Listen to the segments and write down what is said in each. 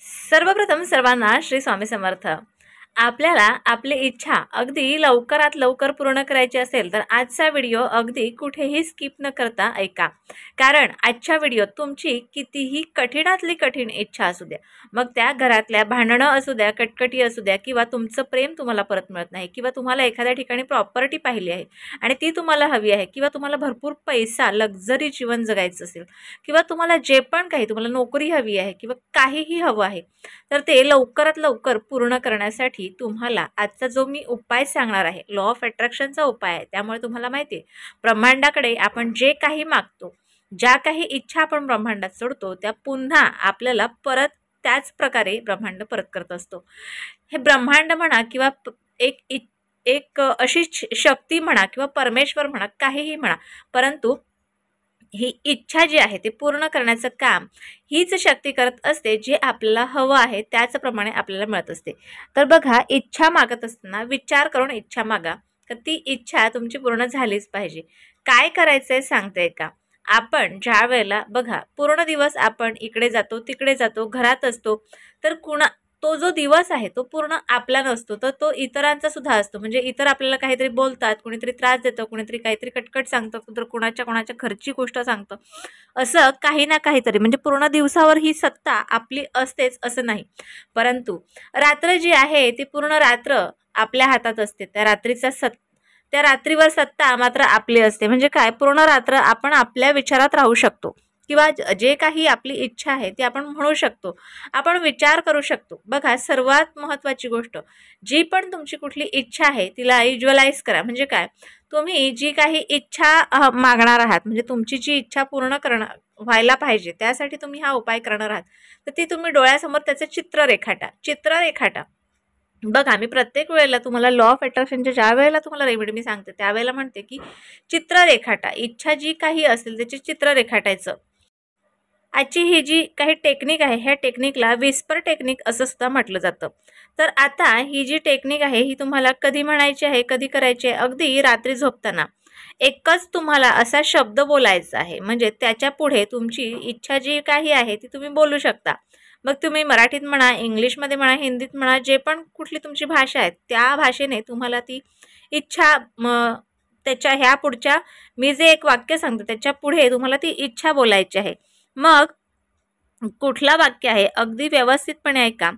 सर्वप्रथम सर्वांना श्री स्वामी समर्थ। आपल्याला आपली इच्छा अगदी लवकरात लवकर पूर्ण करायची असेल तर आजचा व्हिडिओ अगदी कुठेही स्किप न करता ऐका। कारण आजच्या व्हिडिओत तुमची कितीही कठीणातली कठीण इच्छा असू द्या, मग त्या घरातल्या भांडणं असू द्या, कटकटी असू द्या, किंवा तुमचं प्रेम तुम्हाला परत मिळत नाही, किंवा तुम्हाला एखाद्या ठिकाणी प्रॉपर्टी पाहिली आहे आणि ती तुम्हाला हवी आहे, किंवा तुम्हाला भरपूर पैसा लक्झरी जीवन जगायचं असेल, किंवा तुम्हाला जे पण काही तुम्हाला नोकरी हवी आहे किंवा काहीही हवं आहे, तर ते लवकरात लवकर पूर्ण करण्यासाठी तुम्हाला आजचा जो मी उपाय सांगणार आहे, लॉ ऑफ अट्रॅक्शनचा उपाय आहे। त्यामुळे तुम्हाला माहिती आहे, ब्रह्मांडाकडे आपण जे काही मागतो, ज्या काही इच्छा आपण ब्रह्मांडात सोडतो, त्या पुन्हा आपल्याला परत त्याच प्रकारे ब्रह्मांड परत करत असतो। हे ब्रह्मांड म्हणा किंवा एक अशी शक्ती म्हणा किंवा परमेश्वर म्हणा, काहीही म्हणा, परंतु ही इच्छा जी आहे ते पूर्ण करण्याचं काम हीच शक्ती करत असते। जे आपल्याला हवं आहे त्याचप्रमाणे आपल्याला मिळत असते। तर बघा, इच्छा मागत असताना विचार करून इच्छा मागा, तर ती इच्छा तुमची पूर्ण झालीच पाहिजे। काय करायचंय सांगते का? आपण ज्या वेळेला बघा, पूर्ण दिवस आपण इकडे जातो तिकडे जातो, घरात असतो, तर तो जो दिवस आहे तो पूर्ण आपला नसतो, तर तो इतरांचा सुद्धा असतो। म्हणजे इतर आपल्याला काहीतरी बोलतात, कोणीतरी त्रास देतं, कोणीतरी काहीतरी कटकट सांगतं, तर कोणाच्या घरची गोष्ट सांगतं, असं काही ना काहीतरी। म्हणजे पूर्ण दिवसावर ही सत्ता आपली असतेच असं नाही, परंतु रात्र जी आहे ती पूर्ण रात्र आपल्या हातात असते। त्या रात्रीवर सत्ता मात्र आपली असते। म्हणजे काय, पूर्ण रात्र आपण आपल्या विचारात राहू शकतो, किंवा जे काही आपली इच्छा आहे ती आपण म्हणू शकतो, आपण विचार करू शकतो। बघा, सर्वात महत्त्वाची गोष्ट, जी पण तुमची कुठली इच्छा आहे तिला व्हिज्युअलाइज करा। म्हणजे काय, तुम्ही जी काही इच्छा मागणार आहात, म्हणजे तुमची जी इच्छा पूर्ण व्हायला पाहिजे, त्यासाठी तुम्ही हा उपाय करणार आहात, तर ती तुम्ही डोळ्यासमोर त्याचे चित्र रेखाटा। बघा, मी प्रत्येक वेळेला तुम्हाला लॉ ऑफ अट्रॅक्शनच्या ज्या वेळेला तुम्हाला रेमेडी मी सांगते, त्यावेळेला म्हणते की चित्र रेखाटा, इच्छा जी काही असेल त्याचे चित्र रेखाटायचं। आजची ही जी काही टेक्निक आहे, ह्या टेक्निकला विस्पर टेक्निक असं सुद्धा म्हटलं जातं। तर आता ही जी टेक्निक आहे ही तुम्हाला कधी म्हणायची आहे, कधी करायची आहे? अगदी रात्री झोपताना एकच तुम्हाला असा शब्द बोलायचा आहे, म्हणजे त्याच्या पुढे तुमची इच्छा जी काही आहे ती तुम्ही बोलू शकता। मग तुम्ही मराठीत म्हणा, इंग्लिशमध्ये म्हणा, हिंदीत म्हणा, जे पण कुठली तुमची भाषा आहे त्या भाषेने तुम्हाला ती इच्छा त्याच्या ह्या पुढच्या, मी जे एक वाक्य सांगते त्याच्या पुढे तुम्हाला ती इच्छा बोलायची आहे। मग कुठला वाक्य आहे अगदी व्यवस्थितपणे ऐका,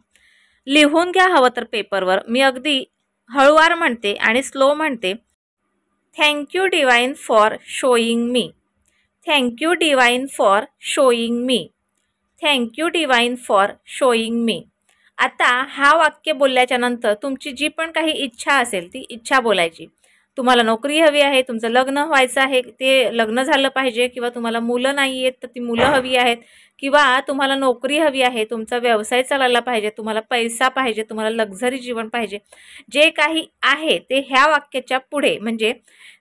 लिहून घ्या हवं तर पेपरवर। मी अगदी हळूवार म्हणते आणि स्लो म्हणते। Thank you divine for showing me, thank you divine for showing me, thank you divine for showing me. आता हा वाक्य बोलल्याच्या नंतर तुमची जी पण काही इच्छा असेल ती इच्छा बोलायची। तुम्हाला नोकरी हवी आहे, तुमचं लग्न व्हायचं आहे, ते लग्न झालं पाहिजे, किंवा तुम्हाला मुलं नाही आहेत तर ती मुलं हवी आहेत, किंवा तुम्हाला नोकरी हवी आहे, तुमचा व्यवसाय चालायला पाहिजे, तुम्हाला पैसा पाहिजे, तुम्हाला लक्झरी जीवन पाहिजे, जे काही आहे ते ह्या वाक्याच्या पुढे, म्हणजे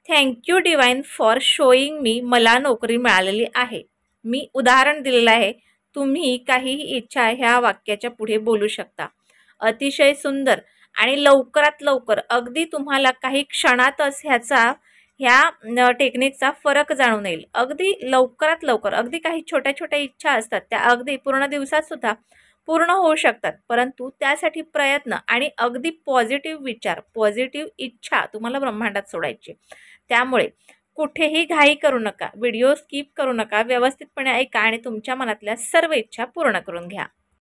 थँक्यू डिवाइन फॉर शोईंग मी, मला नोकरी मिळालेली आहे। मी उदाहरण दिलेलं आहे, तुम्ही काहीही इच्छा ह्या वाक्याच्या पुढे बोलू शकता। अतिशय सुंदर आणि लवकरात लवकर, अगदी तुम्हाला काही क्षणातच ह्या टेक्निकचा फरक जाणून येईल। अगदी लवकरात लवकर, अगदी काही छोट्या छोट्या इच्छा असतात त्या अगदी पूर्ण दिवसात सुद्धा पूर्ण होऊ शकतात, परंतु त्यासाठी प्रयत्न आणि अगदी पॉझिटिव्ह विचार, पॉझिटिव्ह इच्छा तुम्हाला ब्रह्मांडात सोडायची। त्यामुळे कुठेही घाई करू नका, व्हिडिओ स्किप करू नका, व्यवस्थितपणे ऐका आणि तुमच्या मनातल्या सर्व इच्छा पूर्ण करून घ्या।